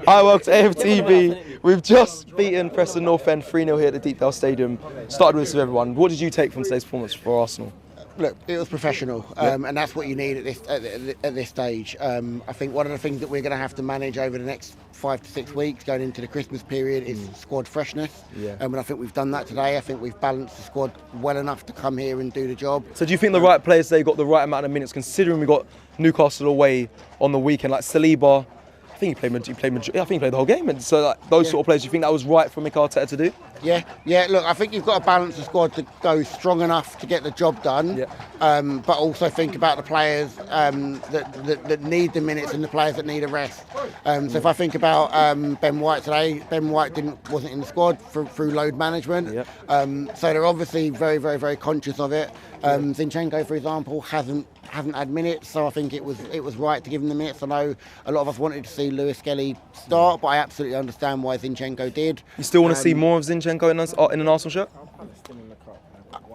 Hi, welcome to AFTV. We've just beaten Preston North End 3-0 here at the Deepdale Stadium. Started with this with everyone. What did you take from today's performance for Arsenal? Look, it was professional, and that's what you need at this stage. I think one of the things that we're going to have to manage over the next 5 to 6 weeks, going into the Christmas period, is squad freshness. And I think we've done that today. I think we've balanced the squad well enough to come here and do the job. So do you think the right players today got the right amount of minutes, considering we got Newcastle away on the weekend, like Saliba? I think he played the whole game, and so like, those sort of players. Do you think that was right for Mikel Arteta to do? Yeah. Look, I think you've got to balance the squad to go strong enough to get the job done, but also think about the players that need the minutes and the players that need a rest. So if I think about Ben White today, Ben White wasn't in the squad through load management. So they're obviously very, very, very conscious of it. Zinchenko, for example, hasn't had minutes, so I think it was right to give him the minutes. I know a lot of us wanted to see Lewis Skelly start, but I absolutely understand why Zinchenko did. You still want to see more of Zinchenko in an Arsenal shirt?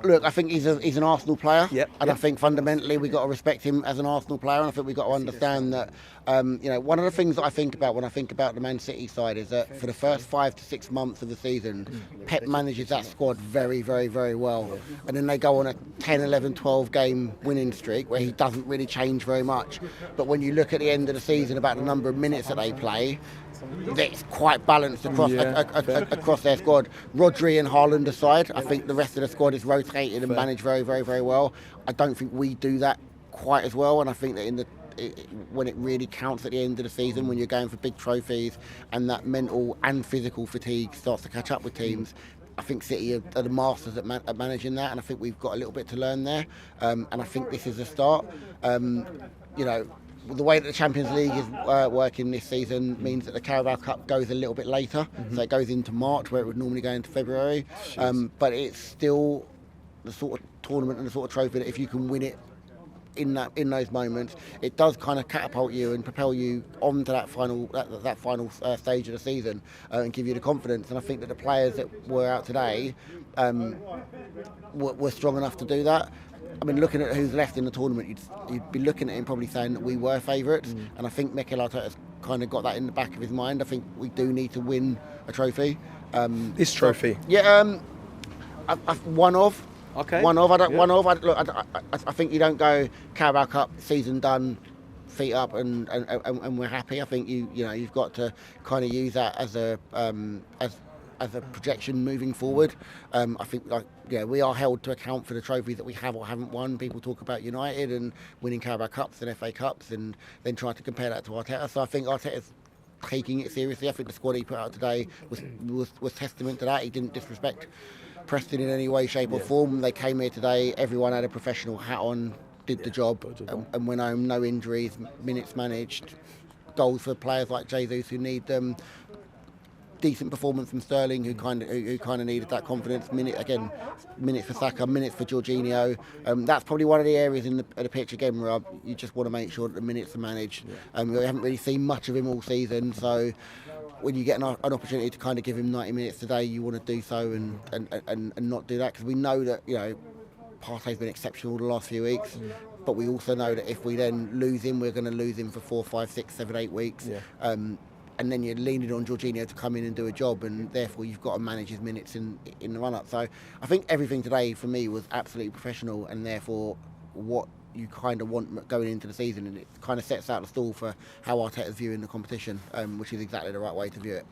Look, I think he's an Arsenal player, and I think fundamentally we've got to respect him as an Arsenal player, and I think we've got to understand that, one of the things that I think about when I think about the Man City side is that for the first 5 to 6 months of the season, Pep manages that squad very, very, very well, and then they go on a 10, 11, 12 game winning streak where he doesn't really change very much. But when you look at the end of the season about the number of minutes that they play, it's quite balanced across their squad. Rodri and Haaland aside, I think the rest of the squad is rotated and managed very, very, very well. I don't think we do that quite as well, and I think that when it really counts at the end of the season, when you're going for big trophies and that mental and physical fatigue starts to catch up with teams, I think City are the masters at managing that, and I think we've got a little bit to learn there. And I think this is a start. The way that the Champions League is working this season means that the Carabao Cup goes a little bit later, so it goes into March where it would normally go into February. But it's still the sort of tournament and the sort of trophy that if you can win it in those moments, it does kind of catapult you and propel you onto that final stage of the season and give you the confidence. And I think that the players that were out today were strong enough to do that. I mean, looking at who's left in the tournament, you'd be looking at him probably saying that we were favourites, and I think Mikel Arteta's kind of got that in the back of his mind. I think we do need to win a trophy. This trophy? One of. Okay. One of. I think you don't go Carabao Cup season done, feet up, and we're happy. I think you've got to kind of use that as a projection moving forward. I think we are held to account for the trophies that we have or haven't won. People talk about United and winning Carabao Cups and FA Cups and then trying to compare that to Arteta. So I think Arteta's taking it seriously. I think the squad he put out today was testament to that. He didn't disrespect Preston in any way, shape or form. They came here today, everyone had a professional hat on, did the job and went home, no injuries, minutes managed, goals for players like Jesus who need them. Decent performance from Sterling, who kind of needed that confidence. Minutes for Saka, minutes for Jorginho. That's probably one of the areas in the pitch again where you just want to make sure that the minutes are managed. We haven't really seen much of him all season, so when you get an opportunity to kind of give him 90 minutes today, you want to do so and not do that, because we know that Partey's been exceptional the last few weeks. But we also know that if we then lose him, we're going to lose him for 4, 5, 6, 7, 8 weeks. And then you're leaning on Jorginho to come in and do a job, and therefore you've got to manage his minutes in the run-up. So I think everything today for me was absolutely professional, and therefore what you kind of want going into the season, and it kind of sets out the stall for how Arteta's viewing the competition, which is exactly the right way to view it.